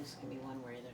this can be one where there's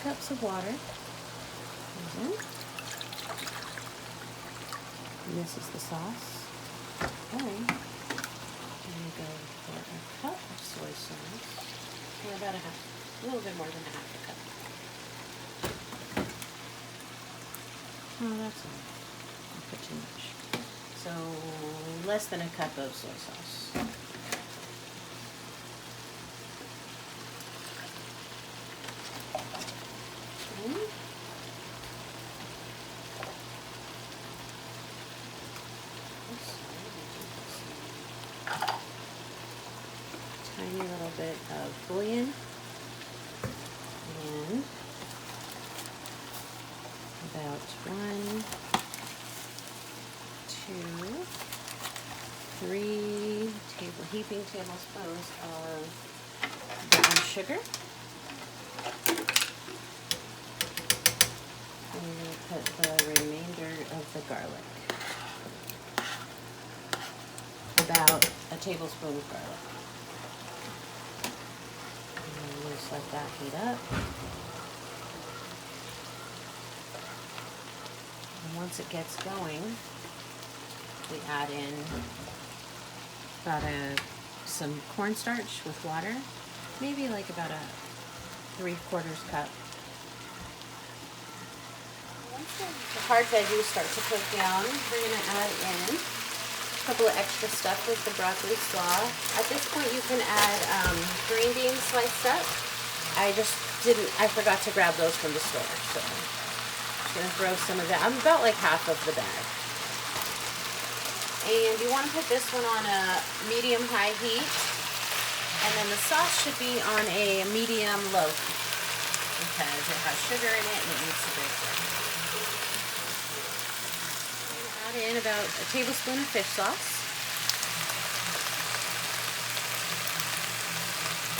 cups of water. And this is the sauce. Okay. And we go for a cup of soy sauce, or about a little bit more than a half a cup. Oh, that's all. I'll put too much. So less than a cup of soy sauce. Tiny little bit of bouillon and about 1, 2, 3 heaping tablespoons of brown sugar. And we're going to put the remainder of the garlic. About a tablespoon of garlic. And we'll just let that heat up. And once it gets going, we add in about some cornstarch with water, maybe like about a 3/4 cup. Once the hard veggies start to cook down, we're going to add in a couple of extra stuff with the broccoli slaw. At this point, you can add green beans sliced up, I forgot to grab those from the store, so I'm just gonna throw some of that. I'm about like half of the bag. And you want to put this one on a medium-high heat, and then the sauce should be on a medium-low heat because it has sugar in it and it needs to break down. Add in about a tablespoon of fish sauce.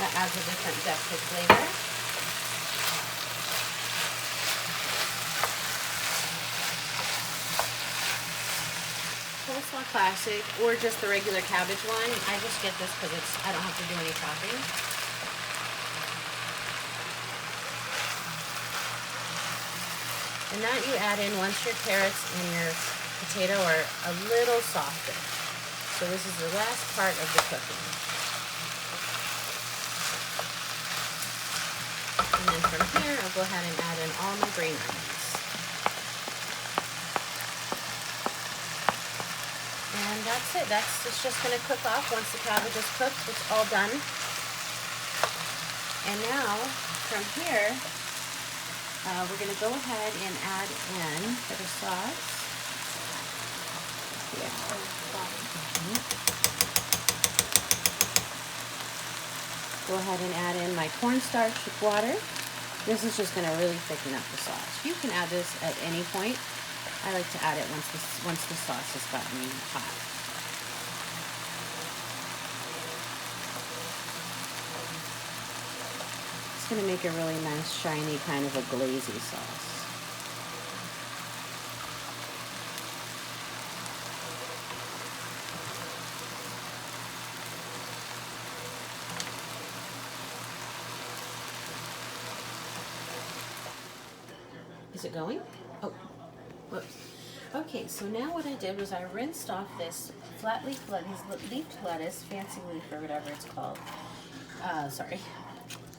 That adds a different depth of flavor. Coleslaw classic, or just the regular cabbage one. I just get this because I don't have to do any chopping. And that you add in once your carrots and your potato are a little softer. So this is the last part of the cooking. And then from here, I'll go ahead and add in all my green onions. And that's it. It's just going to cook off once the cabbage is cooked. It's all done. And now, from here, we're going to go ahead and add in for the sauce. Go ahead and add in my cornstarch with water. This is just going to really thicken up the sauce. You can add this at any point. I like to add it once the sauce has gotten hot. It's going to make a really nice, shiny, kind of a glazy sauce. Is it going? Oh. Whoops. Okay, so now what I did was I rinsed off this flat leaf leafed lettuce, fancy leaf or whatever it's called. Sorry.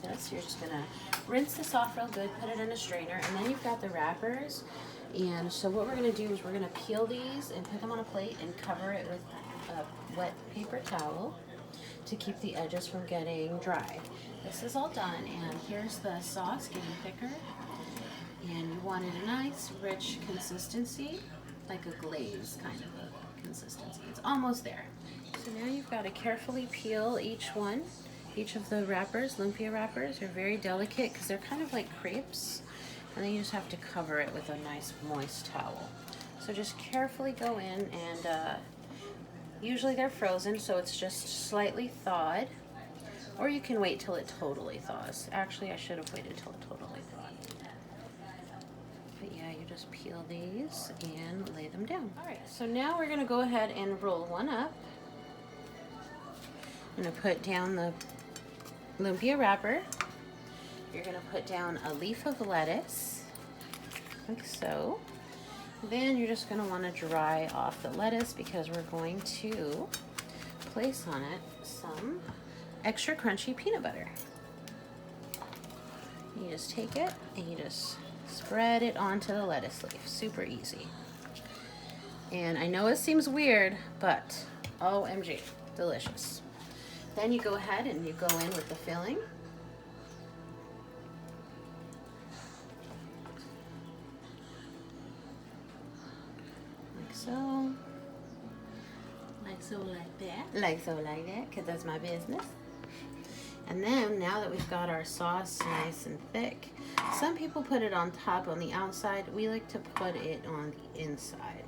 Yes, you're just gonna rinse this off real good, put it in a strainer, and then you've got the wrappers. And so what we're gonna do is we're gonna peel these and put them on a plate and cover it with a wet paper towel to keep the edges from getting dry. This is all done, and here's the sauce getting thicker. And you wanted a nice, rich consistency, like a glaze kind of a consistency. It's almost there. So now you've got to carefully peel each of the wrappers. Lumpia wrappers are very delicate because they're kind of like crepes. And then you just have to cover it with a nice, moist towel. So just carefully go in, and usually they're frozen, so it's just slightly thawed. Or you can wait till it totally thaws. Actually, I should have waited till it totally thawed. Just peel these and lay them down. All right, so now we're gonna go ahead and roll one up. I'm gonna put down the lumpia wrapper. You're gonna put down a leaf of lettuce, like so. Then you're just gonna wanna dry off the lettuce because we're going to place on it some extra crunchy peanut butter. You just take it and you just spread it onto the lettuce leaf. Super easy. And I know it seems weird, but OMG, delicious. Then you go ahead and you go in with the filling. Like so. Like so, like that. Like so, like that, because that's my business. And then, now that we've got our sauce nice and thick, some people put it on top on the outside. We like to put it on the inside.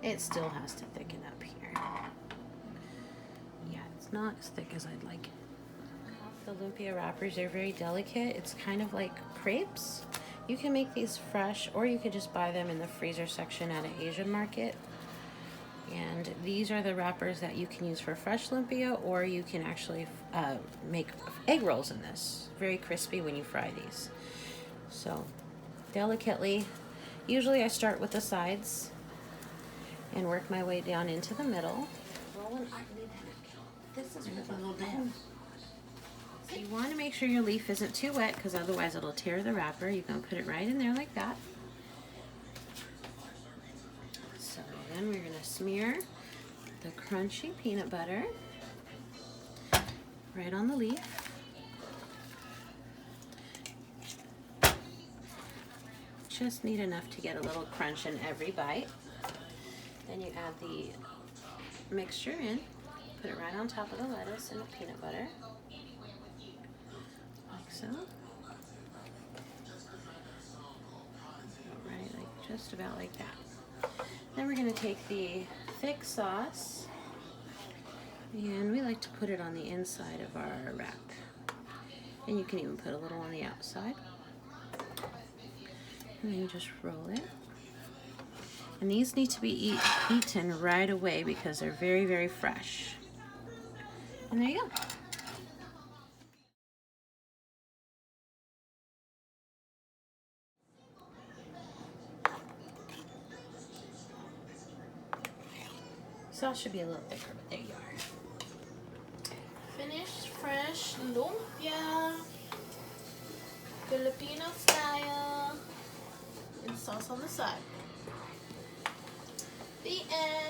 It still has to thicken up here. Yeah, it's not as thick as I'd like it. The lumpia wrappers are very delicate. It's kind of like crepes. You can make these fresh, or you could just buy them in the freezer section at an Asian market. And these are the wrappers that you can use for fresh lumpia, or you can actually make egg rolls in this. Very crispy when you fry these. So, delicately, usually I start with the sides and work my way down into the middle. This is a little bit. So you want to make sure your leaf isn't too wet, because otherwise it'll tear the wrapper. You're going to put it right in there like that. Then we're going to smear the crunchy peanut butter right on the leaf. just need enough to get a little crunch in every bite. Then you add the mixture in, put it right on top of the lettuce and the peanut butter, like so. Right, like just about like that. Then we're going to take the thick sauce, and we like to put it on the inside of our wrap. And you can even put a little on the outside. And then you just roll it. And these need to be eaten right away because they're very, very fresh. And there you go. Sauce should be a little thicker, but there you are. Finished fresh lumpia, Filipino style, and sauce on the side. The end.